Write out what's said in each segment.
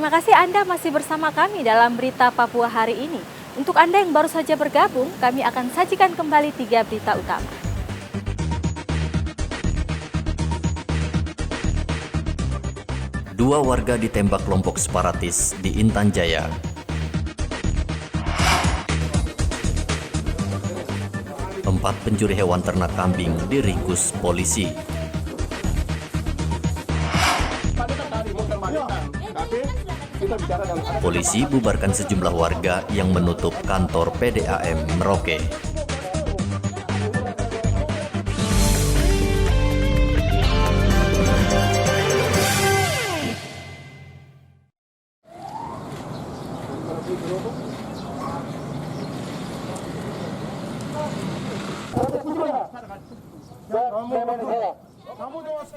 Terima kasih Anda masih bersama kami dalam Berita Papua hari ini. Untuk Anda yang baru saja bergabung, kami akan sajikan kembali 3 berita utama. Dua warga ditembak kelompok separatis di Intan Jaya. Empat pencuri hewan ternak kambing diringkus polisi. Polisi bubarkan sejumlah warga yang menutup kantor PDAM Merauke.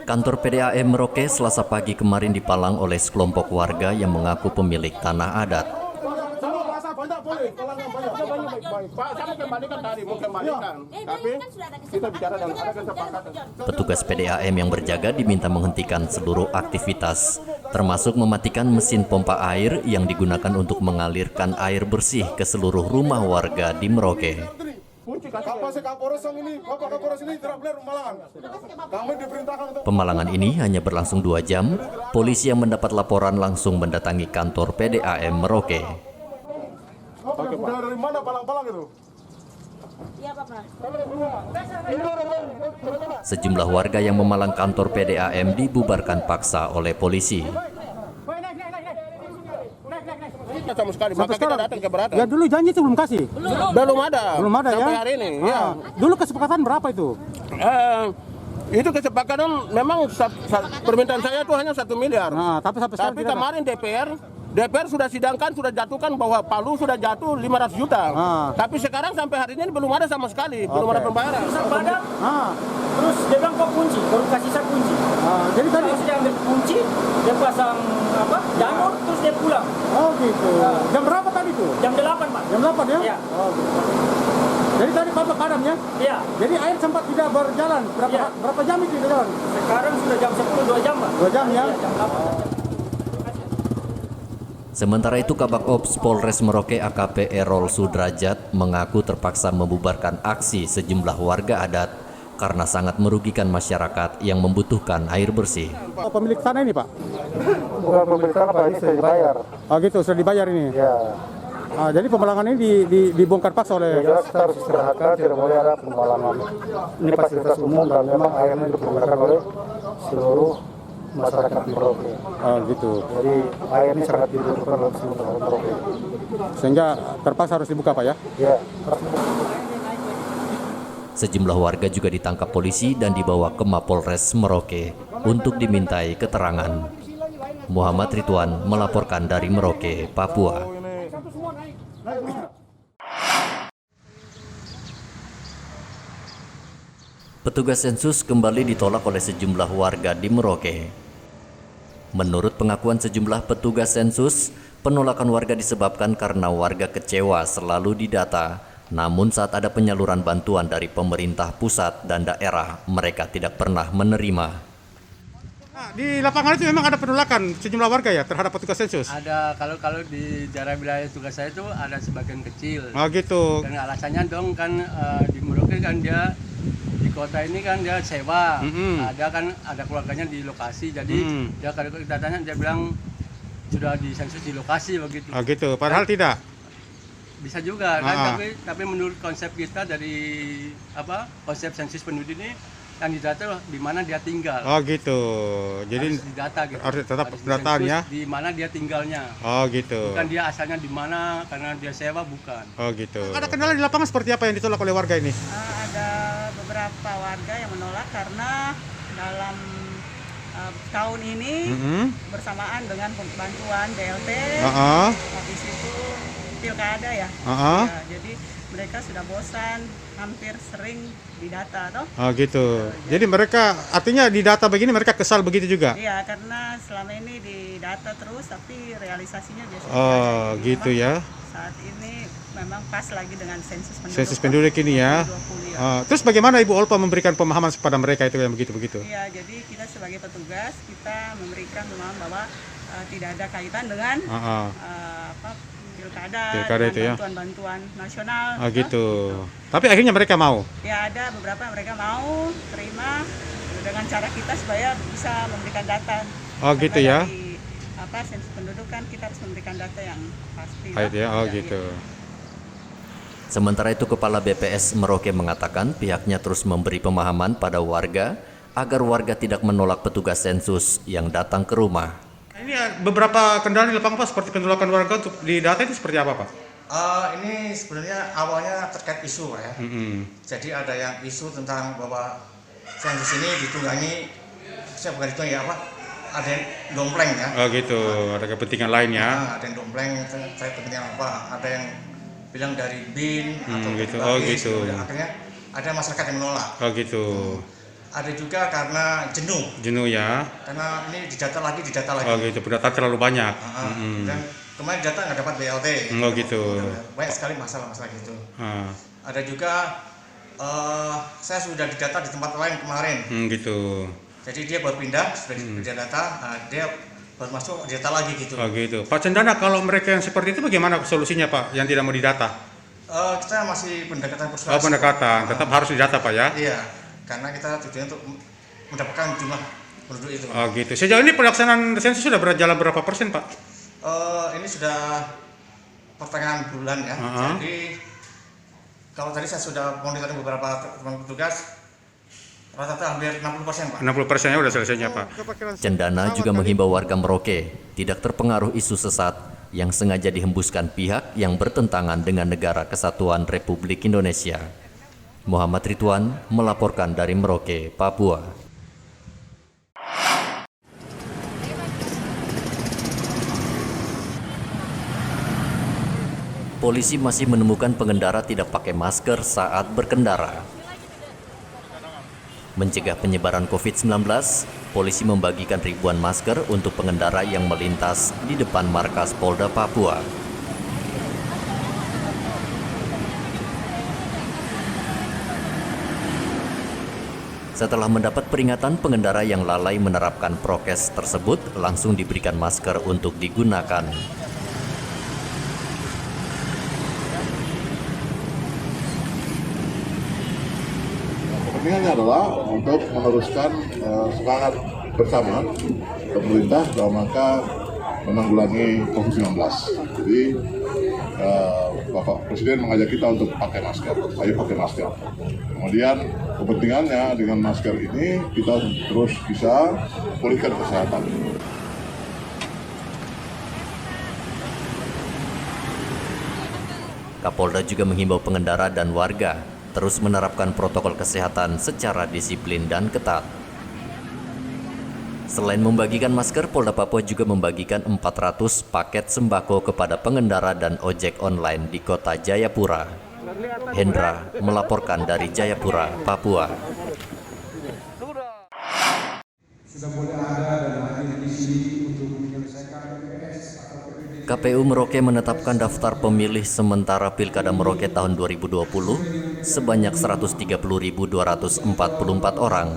Kantor PDAM Merauke Selasa pagi kemarin dipalang oleh sekelompok warga yang mengaku pemilik tanah adat. Petugas PDAM yang berjaga diminta menghentikan seluruh aktivitas, termasuk mematikan mesin pompa air yang digunakan untuk mengalirkan air bersih ke seluruh rumah warga di Merauke. Pemalangan ini hanya berlangsung 2 jam. Polisi yang mendapat laporan langsung mendatangi kantor PDAM Merauke. Dari mana palang-palang itu? Sejumlah warga yang memalang kantor PDAM dibubarkan paksa oleh polisi. Sama sekali, maka kita datang keberatan. Ya dulu janji itu belum kasih? Belum ada sampai ya? Hari ini. Ya. Dulu kesepakatan berapa itu? Itu kesepakatan memang permintaan saya itu hanya 1 miliar. Nah, tapi sampai sekarang tapi kemarin DPR sudah sidangkan, sudah jatuhkan bahwa Palu sudah jatuh 500 juta. Tapi sekarang sampai hari ini belum ada sama sekali, belum ada pembayaran. Terus dia bilang kok kunci, baru kasih saya kunci. Jadi tadi dia ambil kunci, dia pasang janur, terus dia pulang. Oh gitu. Jam berapa tadi tuh? Jam 8, Pak. Jam 8 ya? Iya. Oh gitu. Jadi tadi Bapak padamnya? Iya. Jadi air sempat tidak berjalan. Berapa jam itu tidak jalan? Sekarang sudah jam 10, 2 jam, Pak. 2 jam ya? Iya, jam 8. Sementara itu, Kabak Ops Polres Merauke AKP Erol Sudrajat mengaku terpaksa membubarkan aksi sejumlah warga adat karena sangat merugikan masyarakat yang membutuhkan air bersih. Oh, pemilik tanah ini Pak? Bukan pemilik tanah Pak, ini sudah dibayar. Oh gitu, sudah dibayar ini? Ya. Jadi pemalangan ini dibongkar paksa oleh... Ya, kita harus istirahatkan, tidak boleh ada pemalangan. Ini fasilitas umum dan memang airnya dipergunakan oleh seluruh masyarakat di Merauke. Oh gitu. Jadi air ini sangat dibutuhkan oleh seluruh masyarakat Merauke. Sehingga terpaksa harus dibuka Pak ya? Ya. Sejumlah warga juga ditangkap polisi dan dibawa ke Mapolres Merauke untuk dimintai keterangan. Muhammad Ridwan melaporkan dari Merauke, Papua. Petugas sensus kembali ditolak oleh sejumlah warga di Merauke. Menurut pengakuan sejumlah petugas sensus, penolakan warga disebabkan karena warga kecewa selalu didata. Namun saat ada penyaluran bantuan dari pemerintah pusat dan daerah, mereka tidak pernah menerima. Nah, di lapangan itu memang ada penolakan sejumlah warga ya terhadap petugas sensus? Ada, kalau di daerah wilayah tugas saya itu ada sebagian kecil. Oh gitu. Dan alasannya dong kan di Merauke kan dia di kota ini kan dia sewa. Ada keluarganya di lokasi, jadi dia kalau kita tanya dia bilang sudah disensus di lokasi begitu. Oh gitu, padahal tidak. Bisa juga kan, tapi menurut konsep kita dari konsep sensus penduduk ini yang didata di mana dia tinggal. Oh gitu. Jadi harus didata gitu. Harus tetap pendataan ya. Di mana dia tinggalnya. Oh gitu. Bukan dia asalnya di mana karena dia sewa, bukan. Oh gitu. Ada kendala di lapangan seperti apa yang ditolak oleh warga ini? Ada beberapa warga yang menolak karena dalam tahun ini bersamaan dengan bantuan BLT, habis itu pilkada ya. Ya, jadi mereka sudah bosan, hampir sering didata toh. Oh gitu. Jadi mereka artinya didata begini mereka kesal begitu juga? Iya, karena selama ini didata terus tapi realisasinya biasanya. Oh gitu ya. Saat ini memang pas lagi dengan sensus penduduk ini ya. 2020, ya. Terus bagaimana Ibu Olpa memberikan pemahaman kepada mereka itu yang begitu-begitu? Iya, jadi kita sebagai petugas kita memberikan pemahaman bahwa tidak ada kaitan dengan pilkada itu ya. Bantuan-bantuan nasional. Gitu. Tapi akhirnya mereka mau. Ya ada beberapa mereka mau terima dengan cara kita supaya bisa memberikan data. Gitu ya. Dari sensus pendudukan kita harus memberikan data yang pasti. Gitu. Sementara itu, Kepala BPS Merauke mengatakan pihaknya terus memberi pemahaman pada warga agar warga tidak menolak petugas sensus yang datang ke rumah. Ini beberapa kendala di lapangan Pak, seperti penolakan warga untuk di data itu seperti apa Pak? Ini sebenarnya awalnya terkait isu Pak ya. Jadi ada yang isu tentang bahwa sensus ini ditunggangi, saya bukan ditunggangi ada yang dompleng ya. Gitu, ada kepentingan lainnya. Ada yang dompleng, saya kepentingan apa? Ada yang bilang dari BIN atau gitu. Gitu. Akhirnya ada masyarakat yang menolak. Gitu. Ada juga karena jenuh ya. Karena ini didata lagi. Gitu, data terlalu banyak. Dan kemarin data nggak dapat BLT. Gitu. Banyak sekali masalah gitu. Ada juga saya sudah didata di tempat lain kemarin. Gitu. Jadi dia baru pindah, sudah didata, dia baru masuk data lagi gitu. Gitu. Pak Cendana, kalau mereka yang seperti itu bagaimana solusinya Pak, yang tidak mau didata? Kita masih pendekatan persuasif. Pendekatan, tetap harus didata Pak ya? Iya, karena kita tujuannya untuk mendapatkan jumlah penduduk itu. Gitu. Sejauh ini pelaksanaan sensus sudah berjalan berapa persen Pak? Ini sudah pertengahan bulan ya. Jadi kalau tadi saya sudah monitoring beberapa teman petugas, rata-rata hampir 60% Pak. 60%-nya sudah selesainya Pak. Cendana juga menghimbau warga Merauke tidak terpengaruh isu sesat yang sengaja dihembuskan pihak yang bertentangan dengan Negara Kesatuan Republik Indonesia. Muhammad Ridwan melaporkan dari Merauke, Papua. Polisi masih menemukan pengendara tidak pakai masker saat berkendara. Mencegah penyebaran COVID-19, polisi membagikan ribuan masker untuk pengendara yang melintas di depan markas Polda Papua. Setelah mendapat peringatan, pengendara yang lalai menerapkan prokes tersebut langsung diberikan masker untuk digunakan. Kepentingannya adalah untuk meneruskan semangat bersama pemerintah dalam rangka menanggulangi COVID-19. Jadi Bapak Presiden mengajak kita untuk pakai masker, ayo pakai masker. Kemudian kepentingannya dengan masker ini kita terus bisa pulihkan kesehatan. Kapolda juga menghimbau pengendara dan warga terus menerapkan protokol kesehatan secara disiplin dan ketat. Selain membagikan masker, Polda Papua juga membagikan 400 paket sembako kepada pengendara dan ojek online di kota Jayapura. Hendra melaporkan dari Jayapura, Papua. KPU Merauke menetapkan daftar pemilih sementara Pilkada Merauke tahun 2020 sebanyak 130.244 orang.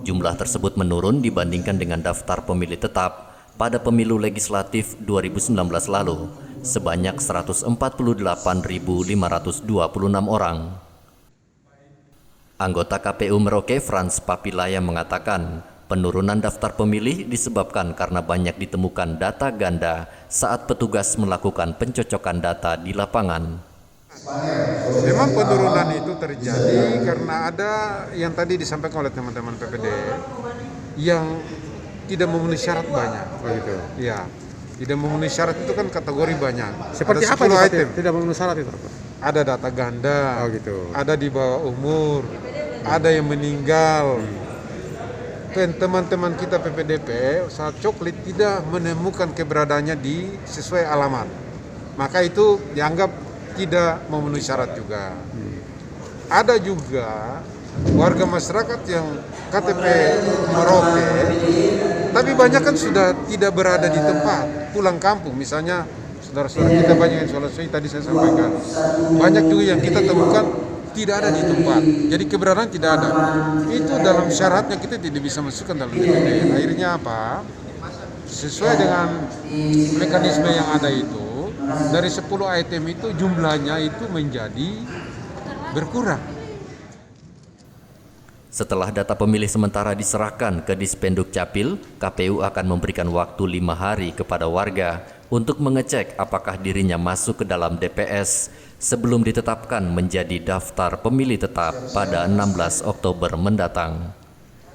Jumlah tersebut menurun dibandingkan dengan daftar pemilih tetap pada pemilu legislatif 2019 lalu sebanyak 148.526 orang. Anggota KPU Merauke Frans Papilaya mengatakan, penurunan daftar pemilih disebabkan karena banyak ditemukan data ganda saat petugas melakukan pencocokan data di lapangan. Memang penurunan itu terjadi karena ada yang tadi disampaikan oleh teman-teman PPD yang tidak memenuhi syarat banyak, begitu. Ya, tidak memenuhi syarat itu kan kategori banyak. Seperti apa item? Tidak memenuhi syarat itu? Ada data ganda, ada di bawah umur, ada yang meninggal. Teman-teman kita PPDP saat coklit tidak menemukan keberadaannya di sesuai alamat, maka itu dianggap tidak memenuhi syarat juga. Ada juga warga masyarakat yang KTP Merauke, tapi banyak kan sudah tidak berada di tempat, pulang kampung. Misalnya saudara-saudara kita banyak yang Sulawesi tadi saya sampaikan, banyak juga yang kita temukan tidak ada di tempat, jadi keberadaan tidak ada. Itu dalam syaratnya kita tidak bisa masukkan dalam DPD. Akhirnya apa? sesuai dengan mekanisme yang ada itu, dari 10 item itu jumlahnya itu menjadi berkurang. Setelah data pemilih sementara diserahkan ke Dispenduk Capil, KPU akan memberikan waktu 5 hari kepada warga untuk mengecek apakah dirinya masuk ke dalam DPS sebelum ditetapkan menjadi daftar pemilih tetap pada 16 Oktober mendatang.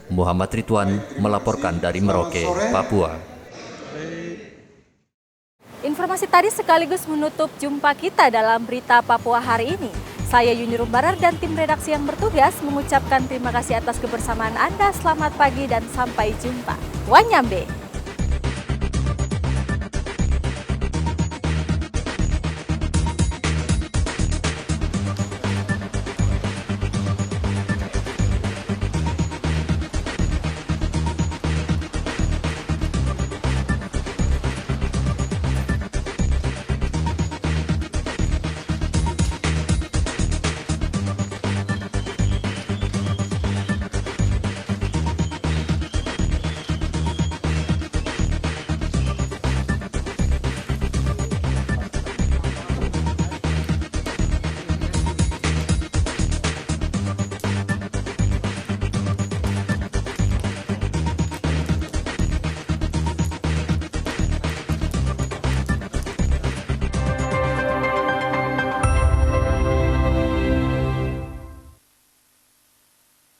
Muhammad Ridwan melaporkan dari Merauke, Papua. Informasi tadi sekaligus menutup jumpa kita dalam berita Papua hari ini. Saya Yuni Rumbarar dan tim redaksi yang bertugas mengucapkan terima kasih atas kebersamaan Anda. Selamat pagi dan sampai jumpa. Wanyambe.